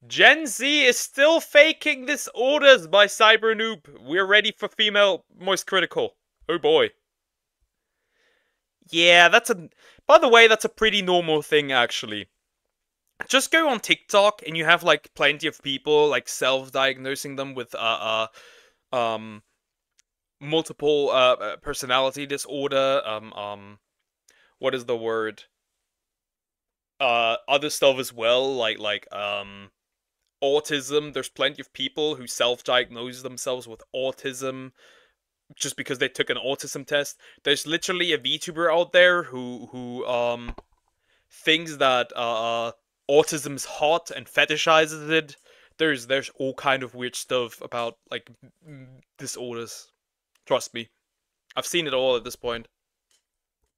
Gen Z is still faking disorders by Cyber Noob. We're ready for female moist critical. Oh boy. Yeah, by the way, that's a pretty normal thing actually. Just go on TikTok and you have like plenty of people like self-diagnosing them with multiple personality disorder, what is the word? Other stuff as well, like autism. There's plenty of people who self-diagnose themselves with autism just because they took an autism test. There's literally a VTuber out there who thinks that autism's hot and fetishizes it. There's all kind of weird stuff about like disorders. Trust me, I've seen it all at this point.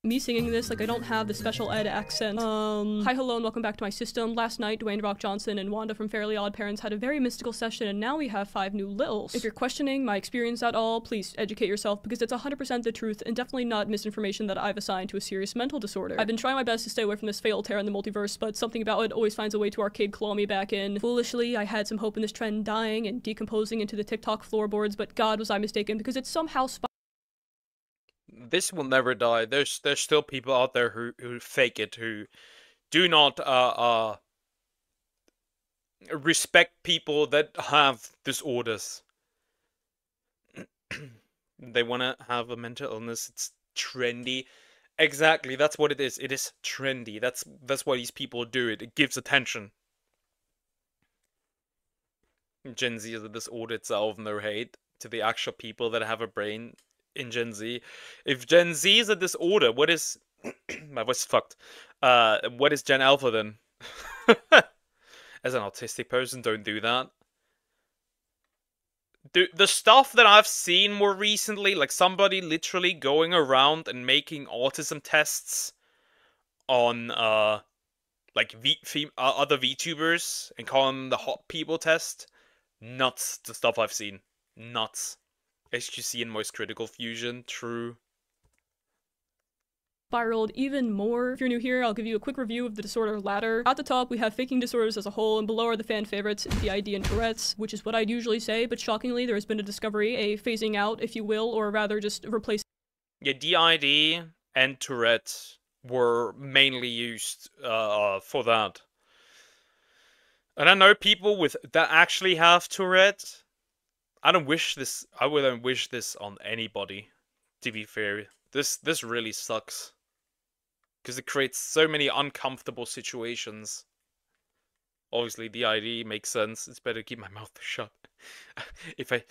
Me singing this, like I don't have the special ed accent. Hi, hello, and welcome back to my system. Last night, Dwayne Rock Johnson and Wanda from Fairly Odd Parents had a very mystical session, and now we have 5 new littles. If you're questioning my experience at all, please educate yourself, because it's 100% the truth, and definitely not misinformation that I've assigned to a serious mental disorder. I've been trying my best to stay away from this fatal tear in the multiverse, but something about it always finds a way to arcade claw me back in. Foolishly, I had some hope in this trend dying and decomposing into the TikTok floorboards, but God was I mistaken, because it's somehow This will never die. There's still people out there who fake it, who do not respect people that have disorders. They want to have a mental illness. It's trendy. Exactly, that's what it is. It is trendy. That's why these people do it. It gives attention. Gen Z is a disorder itself, no hate to the actual people that have a brain in Gen Z. If Gen Z is a disorder, what is... My voice is fucked. What is Gen Alpha then? As an autistic person, don't do that. The stuff that I've seen more recently, like somebody literally going around and making autism tests on like other VTubers and calling them the hot people test. Nuts, the stuff I've seen. Nuts. HQC and Moist Critical Fusion, true. spiraled even more. If you're new here, I'll give you a quick review of the disorder ladder. At the top, we have faking disorders as a whole, and below are the fan favorites, DID and Tourette's, which is what I'd usually say, but shockingly, there has been a discovery, a phasing out, if you will, or rather just replacing. Yeah, DID and Tourette were mainly used for that. And I know people with that actually have Tourette. I wouldn't wish this on anybody, to be fair. This really sucks. Because it creates so many uncomfortable situations. Obviously, the ID makes sense. It's better to keep my mouth shut. If I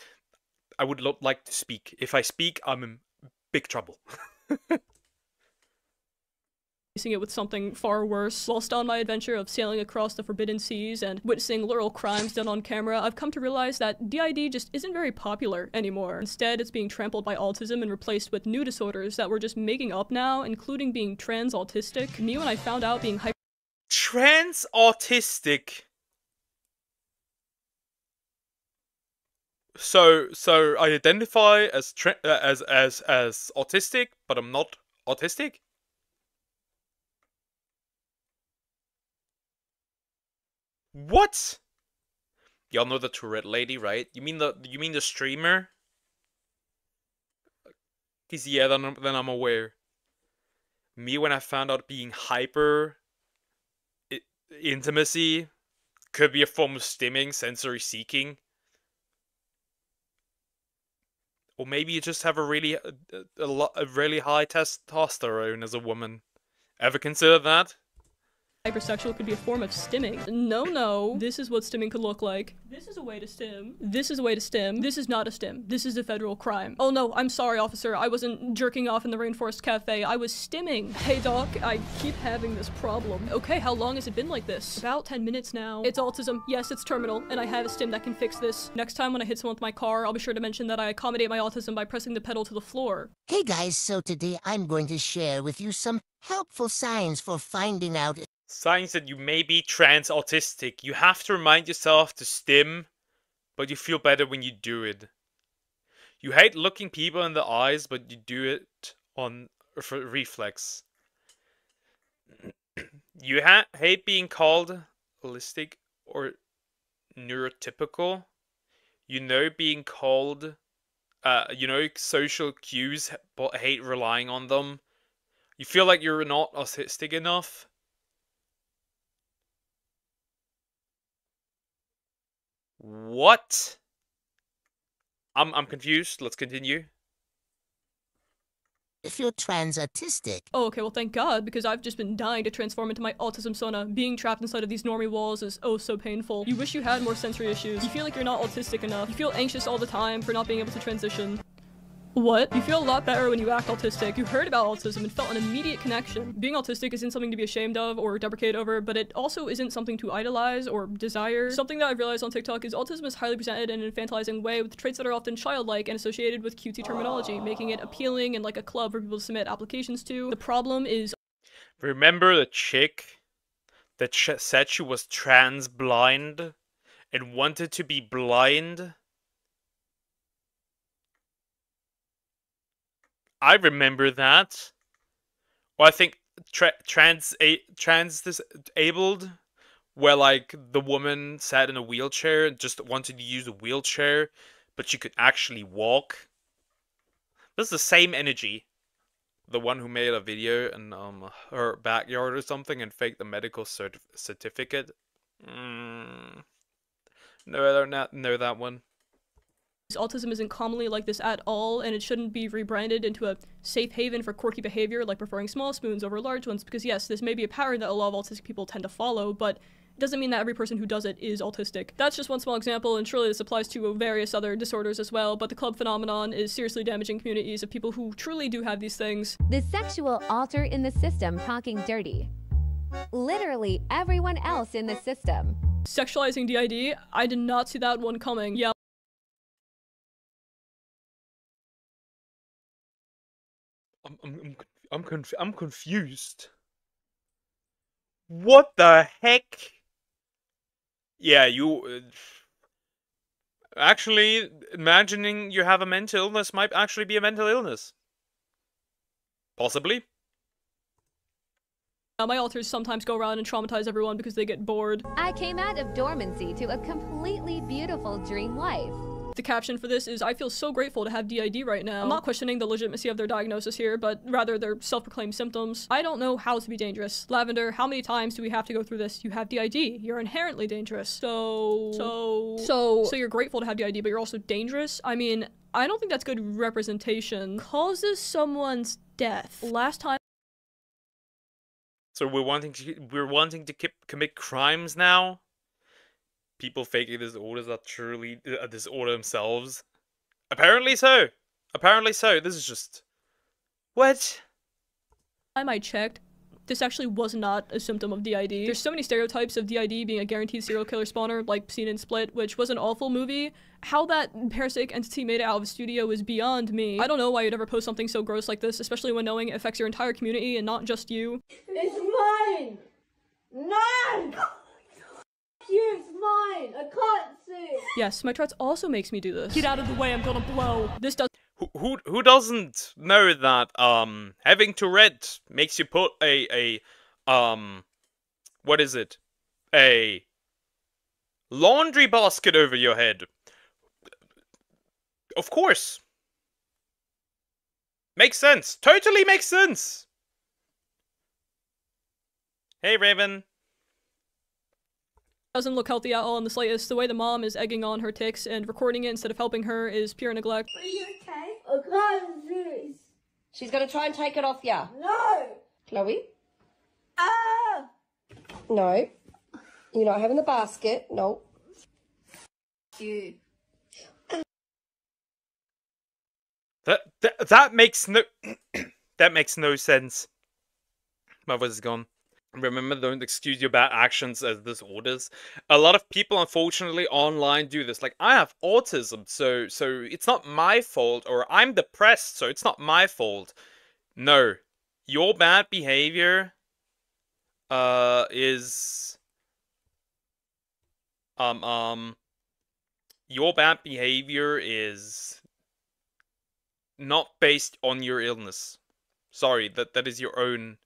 would like to speak. If I speak, I'm in big trouble. It with something far worse. Whilst on my adventure of sailing across the forbidden seas and witnessing literal crimes done on camera, I've come to realize that DID just isn't very popular anymore. Instead, it's being trampled by autism and replaced with new disorders that we're just making up now, including being trans autistic. Me, when I found out being trans autistic. So I identify as autistic, but I'm not autistic? What? Y'all know the Tourette lady, right? You mean the streamer? Cause yeah, then I'm aware. Me, when I found out being hyper intimacy could be a form of stimming, sensory seeking, or maybe you just have a really high testosterone as a woman. Ever consider that? Hypersexual could be a form of stimming. No. This is what stimming could look like. This is a way to stim. This is a way to stim. This is not a stim. This is a federal crime. Oh no, I'm sorry, officer. I wasn't jerking off in the Rainforest Cafe. I was stimming. Hey, doc, I keep having this problem. Okay, how long has it been like this? About 10 minutes now. It's autism. Yes, it's terminal, and I have a stim that can fix this. Next time when I hit someone with my car, I'll be sure to mention that I accommodate my autism by pressing the pedal to the floor. Hey guys, so today I'm going to share with you some helpful signs for finding out signs that you may be trans autistic. You have to remind yourself to stim, but you feel better when you do it. You hate looking people in the eyes, but you do it on reflex. You hate being called holistic or neurotypical, being called, social cues, but hate relying on them. You feel like you're not autistic enough. What? I'm confused. Let's continue. If you're trans-autistic. Oh, okay, well thank God, because I've just been dying to transform into my autism sona. Being trapped inside of these normie walls is oh so painful. You wish you had more sensory issues. You feel like you're not autistic enough. You feel anxious all the time for not being able to transition. What? You feel a lot better when you act autistic. You heard about autism and felt an immediate connection. Being autistic isn't something to be ashamed of or deprecate over, but it also isn't something to idolize or desire. Something that I've realized on TikTok is autism is highly presented in an infantilizing way with traits that are often childlike and associated with cutesy terminology, making it appealing and like a club for people to submit applications to. The problem is... Remember the chick that said she was trans blind and wanted to be blind? I remember that. Well, I think trans disabled, where like the woman sat in a wheelchair and just wanted to use a wheelchair, but she could actually walk. This is the same energy. The one who made a video in her backyard or something and faked the medical certificate. No, I don't know that one. Autism isn't commonly like this at all, and it shouldn't be rebranded into a safe haven for quirky behavior like preferring small spoons over large ones, because yes, this may be a pattern that a lot of autistic people tend to follow, but it doesn't mean that every person who does it is autistic. That's just one small example, and surely this applies to various other disorders as well, but the club phenomenon is seriously damaging communities of people who truly do have these things. The sexual alter in the system talking dirty. Literally everyone else in the system. Sexualizing DID? I did not see that one coming. Yeah. I'm confused. What the heck? Yeah, you... actually, imagining you have a mental illness might actually be a mental illness. Possibly. My alters sometimes go around and traumatize everyone because they get bored. I came out of dormancy to a completely beautiful dream life. The caption for this is, I feel so grateful to have DID right now. I'm not questioning the legitimacy of their diagnosis here, but rather their self-proclaimed symptoms. I don't know how to be dangerous. Lavender, how many times do we have to go through this? You have DID. You're inherently dangerous. So you're grateful to have DID, but you're also dangerous? I mean, I don't think that's good representation. Causes someone's death. Last time. So we're wanting to commit crimes now? People faking disorders are truly a disorder themselves? Apparently so. Apparently so. This is just... what? Time I checked, this actually was not a symptom of DID. There's so many stereotypes of DID being a guaranteed serial killer spawner, like seen in Split, which was an awful movie. How that parasitic entity made it out of a studio is beyond me. I don't know why you'd ever post something so gross like this, especially when knowing it affects your entire community and not just you. It's mine! No! You, it's mine! I can't see! Yes, my Tourette's also makes me do this. Get out of the way, I'm gonna blow. This does- Who doesn't know that, having Tourette makes you put what is it? A laundry basket over your head. Of course. Makes sense. Totally makes sense. Hey, Raven. Doesn't look healthy at all in the slightest. The way the mom is egging on her tics and recording it instead of helping her is pure neglect. Are you okay? I can't see. She's gonna try and take it off ya. No! Chloe? Ah! No. You're not having the basket. No. You. That makes no that makes no sense. My voice is gone. Remember, don't excuse your bad actions as disorders. A lot of people, unfortunately, online do this. Like, I have autism, so it's not my fault, or I'm depressed, so it's not my fault. No, your bad behavior is your bad behavior is not based on your illness. Sorry, that is your own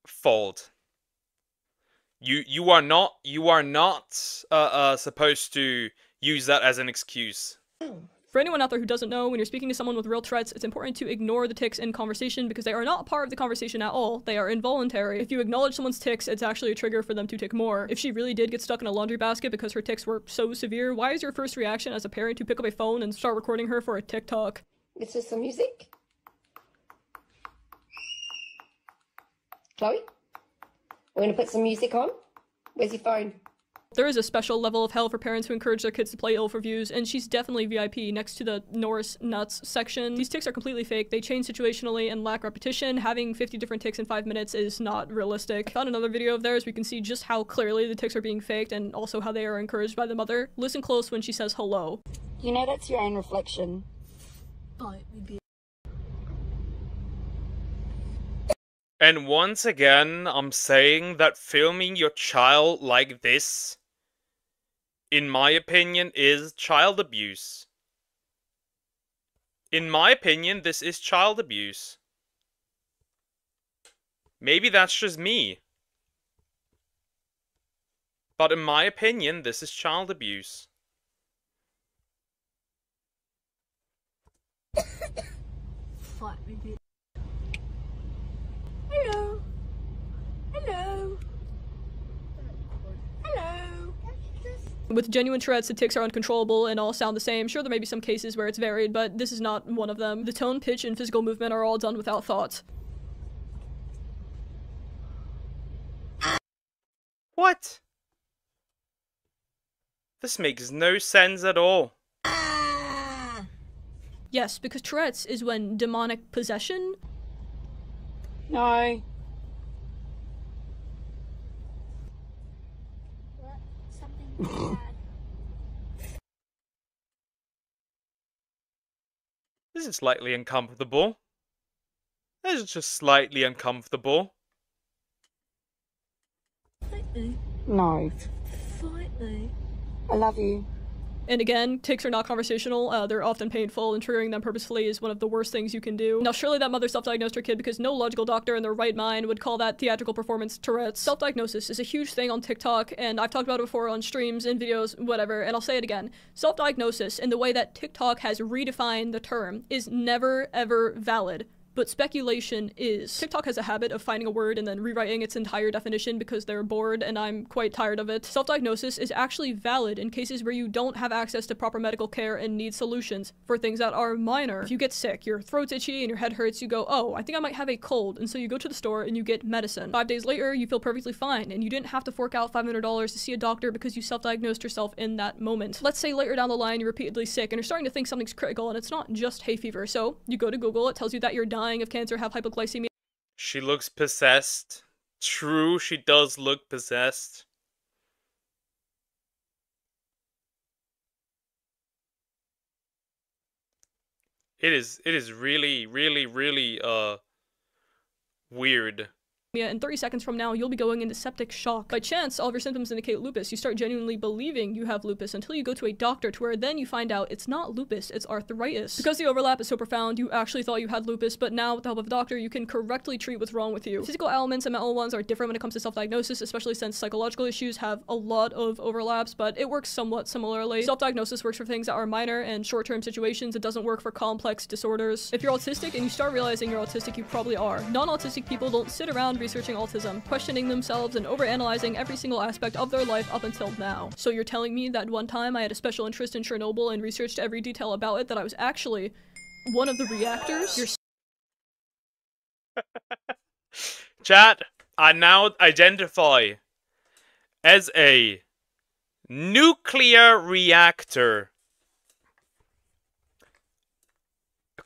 fault. You are not supposed to use that as an excuse. For anyone out there who doesn't know, when you're speaking to someone with real Tourette's, it's important to ignore the tics in conversation because they are not part of the conversation at all. They are involuntary. If you acknowledge someone's tics, it's actually a trigger for them to tic more. If she really did get stuck in a laundry basket because her tics were so severe, why is your first reaction as a parent to pick up a phone and start recording her for a TikTok? It's just some music. Chloe, we're going to put some music on. Where's your phone? There is a special level of hell for parents who encourage their kids to play ill for views, and she's definitely VIP next to the Norris nuts section. These tics are completely fake, they change situationally and lack repetition. Having 50 different tics in 5 minutes is not realistic. I found another video of theirs, we can see just how clearly the tics are being faked and also how they are encouraged by the mother. Listen close when she says hello. You know that's your own reflection. And once again, I'm saying that filming your child like this, in my opinion, is child abuse. In my opinion, this is child abuse. Maybe that's just me. But in my opinion, this is child abuse. Hello. Hello. Hello. With genuine Tourette's, the tics are uncontrollable and all sound the same. Sure, there may be some cases where it's varied, but this is not one of them. The tone, pitch, and physical movement are all done without thought. What? This makes no sense at all. Yes, because Tourette's is when demonic possession. No. This is slightly uncomfortable. This is just slightly uncomfortable. No. I love you. And again, tics are not conversational, they're often painful, and triggering them purposefully is one of the worst things you can do. Now surely that mother self-diagnosed her kid because no logical doctor in their right mind would call that theatrical performance Tourette's. Self-diagnosis is a huge thing on TikTok, and I've talked about it before on streams and videos, whatever, and I'll say it again. Self-diagnosis, in the way that TikTok has redefined the term, is never ever valid. But speculation is. TikTok has a habit of finding a word and then rewriting its entire definition because they're bored, and I'm quite tired of it. Self-diagnosis is actually valid in cases where you don't have access to proper medical care and need solutions for things that are minor. If you get sick, your throat's itchy and your head hurts, you go, oh, I think I might have a cold, and so you go to the store and you get medicine. 5 days later, you feel perfectly fine, and you didn't have to fork out $500 to see a doctor because you self-diagnosed yourself in that moment. Let's say later down the line, you're repeatedly sick and you're starting to think something's critical, and it's not just hay fever, so you go to Google, it tells you that you're dying of cancer, have hypoglycemia. She looks possessed. True, she does look possessed. It is really, really, really, weird. In 30 seconds from now, you'll be going into septic shock. By chance, all of your symptoms indicate lupus. You start genuinely believing you have lupus until you go to a doctor, to where then you find out it's not lupus, it's arthritis. Because the overlap is so profound, you actually thought you had lupus, but now with the help of a doctor, you can correctly treat what's wrong with you. Physical ailments and mental ones are different when it comes to self-diagnosis, especially since psychological issues have a lot of overlaps, but it works somewhat similarly. Self-diagnosis works for things that are minor and short-term situations. It doesn't work for complex disorders. If you're autistic and you start realizing you're autistic, you probably are. Non-autistic people don't sit around researching autism, questioning themselves and overanalyzing every single aspect of their life up until now. So you're telling me that one time I had a special interest in Chernobyl and researched every detail about it, that I was actually one of the reactors? You're Chat, I now identify as a nuclear reactor.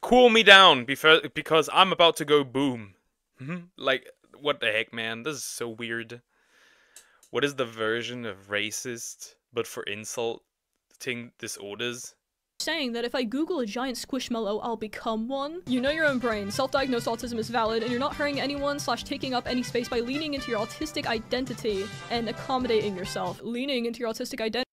Cool me down because I'm about to go boom. Like, what the heck, man? This is so weird. What is the version of racist, but for insulting disorders? saying that if I Google a giant squishmallow, I'll become one? You know your own brain. Self-diagnosed autism is valid, and you're not hurting anyone / taking up any space by leaning into your autistic identity and accommodating yourself. Leaning into your autistic identity.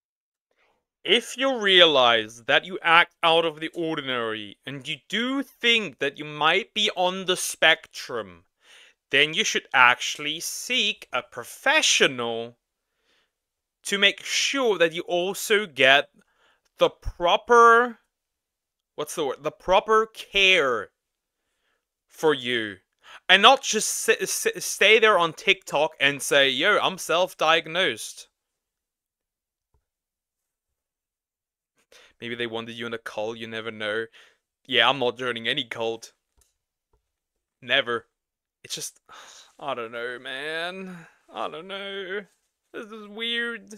If you realize that you act out of the ordinary, and you do think that you might be on the spectrum, then you should actually seek a professional to make sure that you also get the proper, what's the word? The proper care for you. And not just stay there on TikTok and say, yo, I'm self-diagnosed. Maybe they wanted you in a cult, you never know. Yeah, I'm not joining any cult. Never. It's just, I don't know, man. I don't know. This is weird.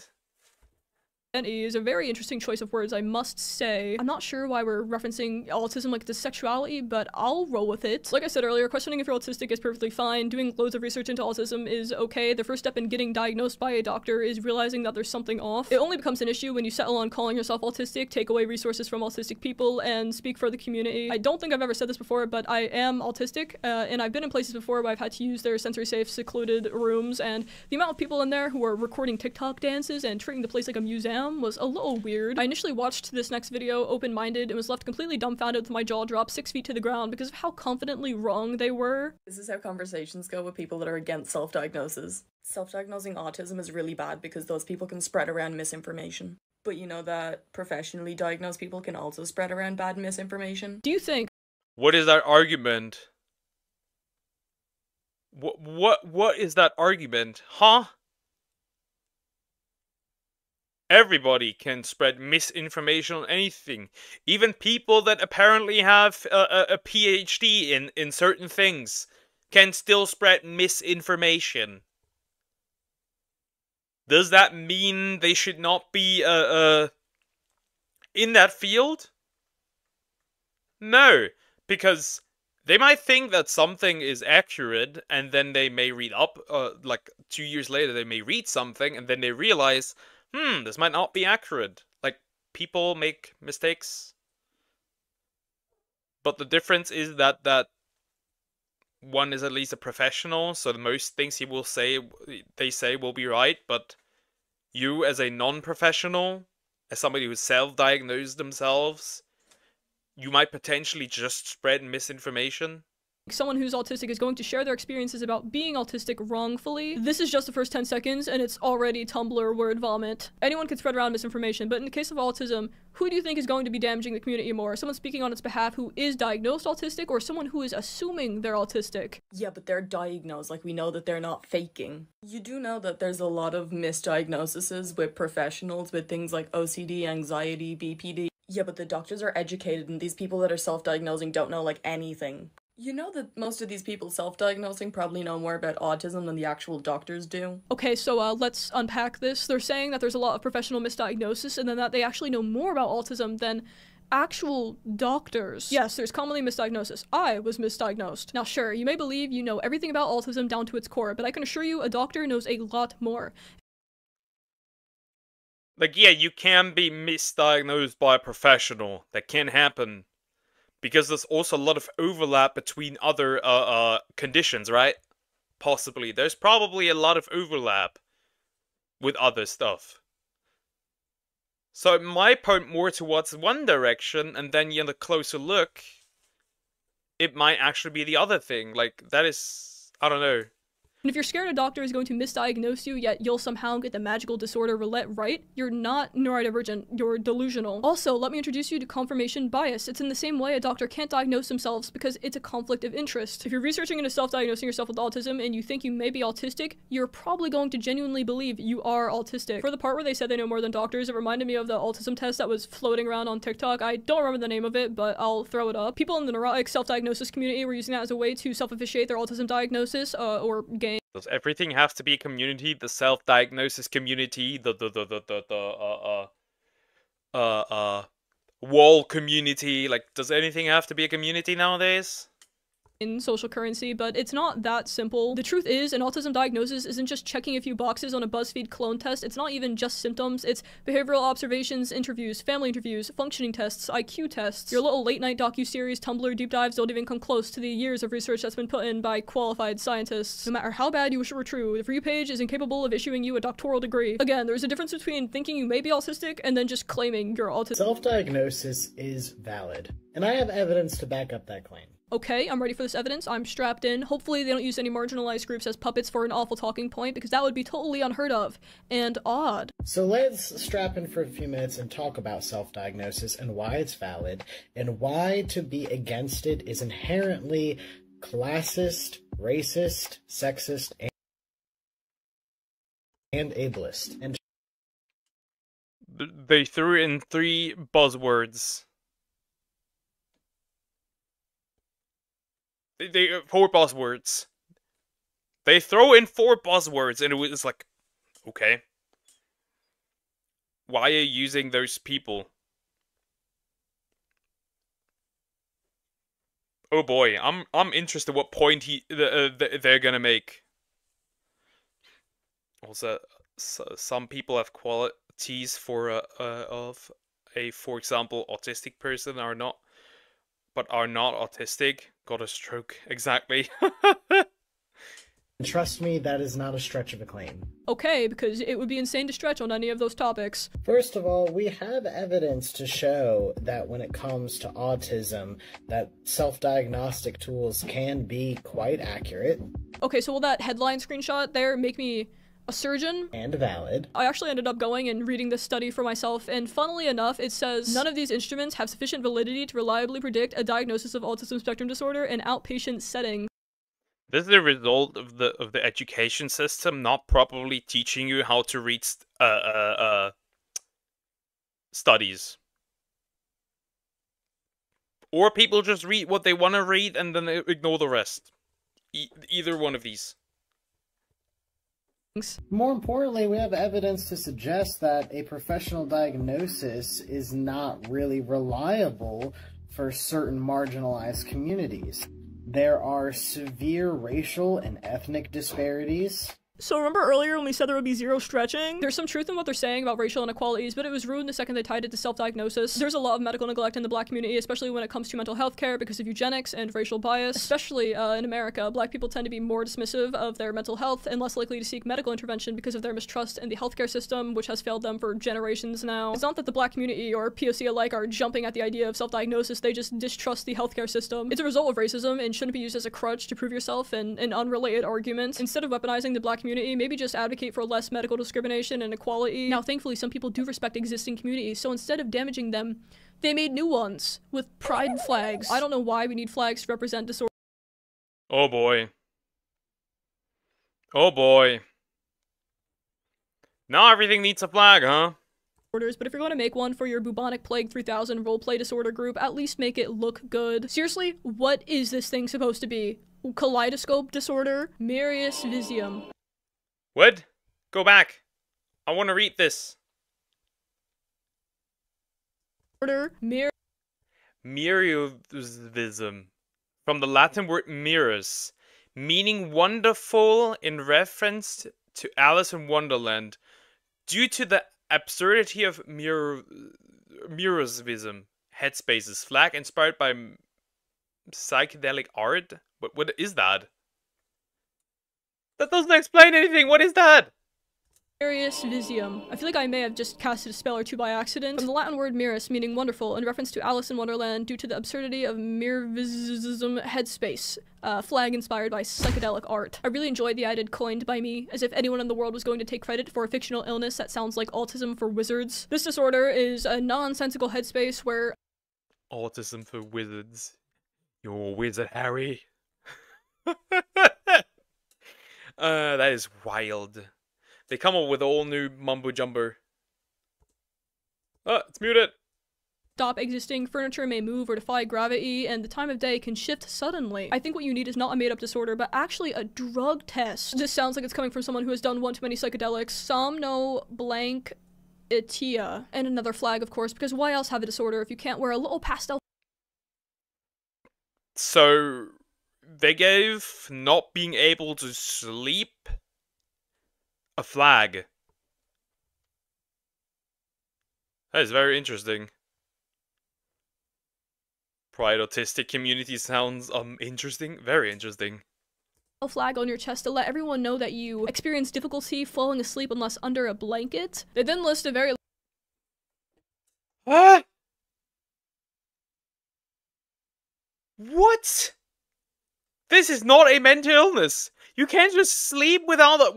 And is a very interesting choice of words, I must say. I'm not sure why we're referencing autism like this sexuality, but I'll roll with it. Like I said earlier, questioning if you're autistic is perfectly fine. Doing loads of research into autism is okay. The first step in getting diagnosed by a doctor is realizing that there's something off. It only becomes an issue when you settle on calling yourself autistic, take away resources from autistic people, and speak for the community. I don't think I've ever said this before, but I am autistic, and I've been in places before where I've had to use their sensory-safe, secluded rooms, and the amount of people in there who are recording TikTok dances and treating the place like a museum was a little weird. I initially watched this next video open-minded and was left completely dumbfounded with my jaw dropped 6 feet to the ground because of how confidently wrong they were. This is how conversations go with people that are against self-diagnosis. Self-diagnosing autism is really bad because those people can spread around misinformation. But you know that professionally diagnosed people can also spread around bad misinformation? Do you think What is that argument? What is that argument? Huh? Everybody can spread misinformation on anything. Even people that apparently have a PhD in certain things can still spread misinformation. Does that mean they should not be in that field? No, because they might think that something is accurate, and then they may read up, like 2 years later they may read something, and then they realize, this might not be accurate. Like, people make mistakes. But the difference is that one is at least a professional, so the most things they say will be right, but you as a non-professional, as somebody who self-diagnosed themselves, you might potentially just spread misinformation. someone who's autistic is going to share their experiences about being autistic wrongfully? This is just the first 10 seconds and it's already Tumblr word vomit. Anyone can spread around misinformation, but in the case of autism, who do you think is going to be damaging the community more? Someone speaking on its behalf who is diagnosed autistic, or someone who is assuming they're autistic? Yeah, but they're diagnosed, like we know that they're not faking. You do know that there's a lot of misdiagnoses with professionals with things like OCD, anxiety, BPD. Yeah, but the doctors are educated and these people that are self-diagnosing don't know like anything. You know that most of these people self-diagnosing probably know more about autism than the actual doctors do? Okay, so let's unpack this. They're saying that there's a lot of professional misdiagnosis and then that they actually know more about autism than actual doctors. Yes, there's commonly misdiagnosis. I was misdiagnosed. Now sure, you may believe you know everything about autism down to its core, but I can assure you a doctor knows a lot more. Like, yeah, you can be misdiagnosed by a professional. That can happen. Because there's also a lot of overlap between other conditions, right? Possibly. There's probably a lot of overlap with other stuff. So it might point more towards one direction, and then you get a closer look, it might actually be the other thing. Like, that is, I don't know. And if you're scared a doctor is going to misdiagnose you, yet you'll somehow get the magical disorder roulette right, you're not neurodivergent, you're delusional. Also, let me introduce you to confirmation bias. It's in the same way a doctor can't diagnose themselves because it's a conflict of interest. If you're researching into self-diagnosing yourself with autism and you think you may be autistic, you're probably going to genuinely believe you are autistic. For the part where they said they know more than doctors, it reminded me of the autism test that was floating around on TikTok. I don't remember the name of it, but I'll throw it up. People in the neurotic self-diagnosis community were using that as a way to self-officiate their autism diagnosis, or gain. Does everything have to be a community? The self-diagnosis community, the wall community, like, does anything have to be a community nowadays? In social currency, but it's not that simple. The truth is, an autism diagnosis isn't just checking a few boxes on a BuzzFeed clone test. It's not even just symptoms. It's behavioral observations, interviews, family interviews, functioning tests, IQ tests. Your little late-night docu-series Tumblr deep dives don't even come close to the years of research that's been put in by qualified scientists. No matter how bad you wish it were true, the For You page is incapable of issuing you a doctoral degree. Again, there's a difference between thinking you may be autistic and then just claiming you're autistic. Self-diagnosis is valid, and I have evidence to back up that claim. Okay, I'm ready for this evidence. I'm strapped in. Hopefully they don't use any marginalized groups as puppets for an awful talking point, because that would be totally unheard of and odd. So let's strap in for a few minutes and talk about self-diagnosis and why it's valid, and why to be against it is inherently classist, racist, sexist, and ableist. And They threw in 3 buzzwords. 4 buzzwords. They throw in 4 buzzwords, and it was like, okay. Why are you using those people? Oh boy, I'm interested what point they're gonna make. Also, some people have qualities for for example, autistic person are not autistic. Got a stroke, exactly. trust me, that is not a stretch of a claim. Okay, because it would be insane to stretch on any of those topics. First of all, we have evidence to show that when it comes to autism, that self-diagnostic tools can be quite accurate. Okay, so will that headline screenshot there make me a surgeon? And valid. I actually ended up going and reading this study for myself, and funnily enough, it says none of these instruments have sufficient validity to reliably predict a diagnosis of autism spectrum disorder in outpatient settings. This is the result of the education system not properly teaching you how to read studies. Or people just read what they want to read and then ignore the rest. Either one of these. More importantly, we have evidence to suggest that a professional diagnosis is not really reliable for certain marginalized communities. There are severe racial and ethnic disparities. So remember earlier when we said there would be 0 stretching? There's some truth in what they're saying about racial inequalities, but it was ruined the second they tied it to self-diagnosis. There's a lot of medical neglect in the black community, especially when it comes to mental health care because of eugenics and racial bias. Especially in America, black people tend to be more dismissive of their mental health and less likely to seek medical intervention because of their mistrust in the healthcare system, which has failed them for generations now. It's not that the black community or POC alike are jumping at the idea of self-diagnosis, they just distrust the healthcare system. It's a result of racism and shouldn't be used as a crutch to prove yourself in an unrelated argument. Instead of weaponizing the black community, maybe just advocate for less medical discrimination and equality. Now, thankfully, some people do respect existing communities, so instead of damaging them, they made new ones with pride flags. I don't know why we need flags to represent disorder. Oh boy. Oh boy. Now everything needs a flag, huh? But if you're going to make one for your bubonic plague 3000 roleplay disorder group, at least make it look good. Seriously, what is this thing supposed to be? Kaleidoscope disorder? Marius Visium. What? Go back. I want to read this. Mirrorism. From the Latin word mirrors, meaning wonderful in reference to Alice in Wonderland. Due to the absurdity of mirrorism, Headspace's flag inspired by psychedelic art? What is that? That doesn't explain anything. What is that? Marius Visium. I feel like I may have just casted a spell or two by accident. From the Latin word mirus, meaning wonderful, in reference to Alice in Wonderland, due to the absurdity of mirrorism headspace. Flag inspired by psychedelic art. I really enjoyed the added coined by me, as if anyone in the world was going to take credit for a fictional illness that sounds like autism for wizards. This disorder is a nonsensical headspace where autism for wizards. You're a wizard, Harry. That is wild. They come up with all new mumbo jumbo. Oh, it's muted. Stop existing, furniture may move or defy gravity, and the time of day can shift suddenly. I think what you need is not a made-up disorder, but actually a drug test. This sounds like it's coming from someone who has done one too many psychedelics. Somno blank itia. And another flag, of course, because why else have a disorder if you can't wear a little pastel? So they gave not being able to sleep a flag. That is very interesting. Pride autistic community sounds interesting. Very interesting. Flag on your chest to let everyone know that you experience difficulty falling asleep unless under a blanket. They then list a very What? This is not a mental illness. You can't just sleep without a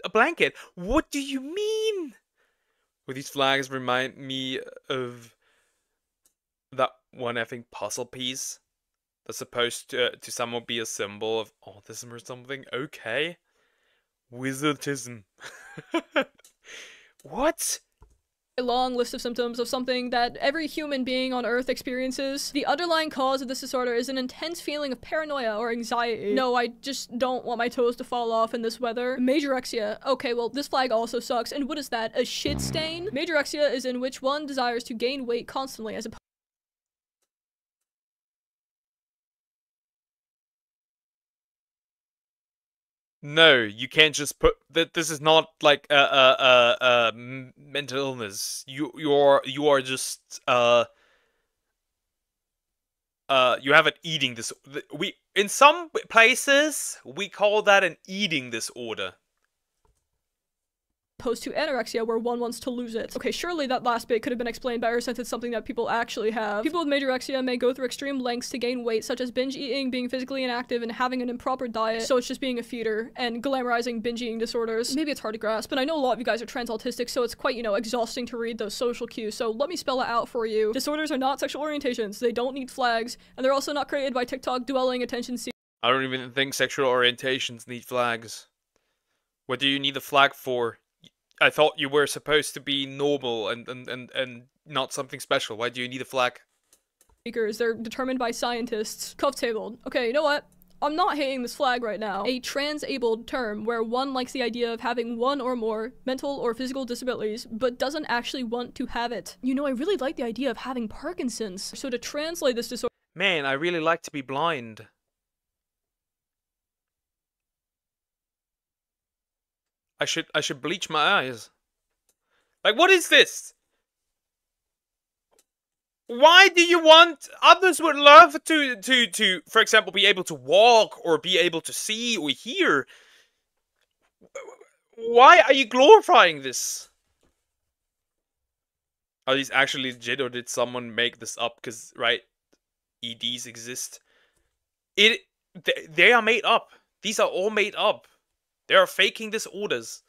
blanket. What do you mean? Well, these flags remind me of that one effing puzzle piece that's supposed to somehow be a symbol of autism or something. Okay. Wizardism. What? A long list of symptoms of something that every human being on Earth experiences. The underlying cause of this disorder is an intense feeling of paranoia or anxiety. No, I just don't want my toes to fall off in this weather. Majorexia. Okay, well, this flag also sucks. And what is that? A shit stain? Majorexia is in which one desires to gain weight constantly as opposed. No, you can't just put that. This is not like a mental illness. You are just you have an eating disorder. We in some places we call that an eating disorder. Opposed to anorexia, where one wants to lose it. Okay, surely that last bit could have been explained better since it's something that people actually have. People with majorexia may go through extreme lengths to gain weight, such as binge eating, being physically inactive, and having an improper diet, so it's just being a feeder, and glamorizing binge eating disorders. Maybe it's hard to grasp, but I know a lot of you guys are trans autistic, so it's quite, you know, exhausting to read those social cues, so let me spell it out for you. Disorders are not sexual orientations, they don't need flags, and they're also not created by TikTok dwelling attention seeking. I don't even think sexual orientations need flags. What do you need a flag for? I thought you were supposed to be normal and not something special. Why do you need a flag? They're determined by scientists. Cuff-tabled. Okay, you know what? I'm not hating this flag right now. A trans-abled term where one likes the idea of having one or more mental or physical disabilities, but doesn't actually want to have it. You know, I really like the idea of having Parkinson's. So to translate this disorder— Man, I really like to be blind. I should bleach my eyes. Like, what is this? Why do you want... Others would love to, for example, be able to walk or be able to see or hear. Why are you glorifying this? Are these actually legit, or did someone make this up? Because, right, EDs exist. They are made up. These are all made up. They are faking disorders.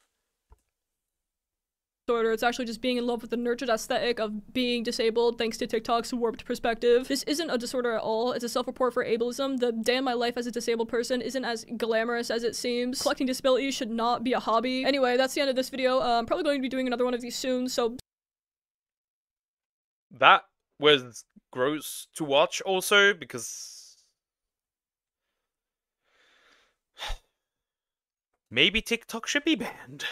It's actually just being in love with the nurtured aesthetic of being disabled thanks to TikTok's warped perspective. This isn't a disorder at all. It's a self-report for ableism. The day in my life as a disabled person isn't as glamorous as it seems. Collecting disabilities should not be a hobby. Anyway, that's the end of this video. I'm probably going to be doing another one of these soon, so... That was gross to watch also, because... Maybe TikTok should be banned.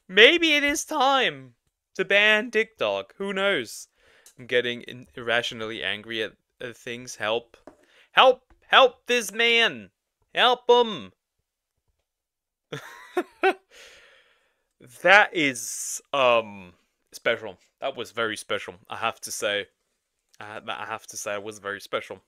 Maybe it is time to ban TikTok. Who knows? I'm getting irrationally angry at things. Help. Help! Help this man! Help him! That is, special. That was very special, I have to say. I have to say it was very special.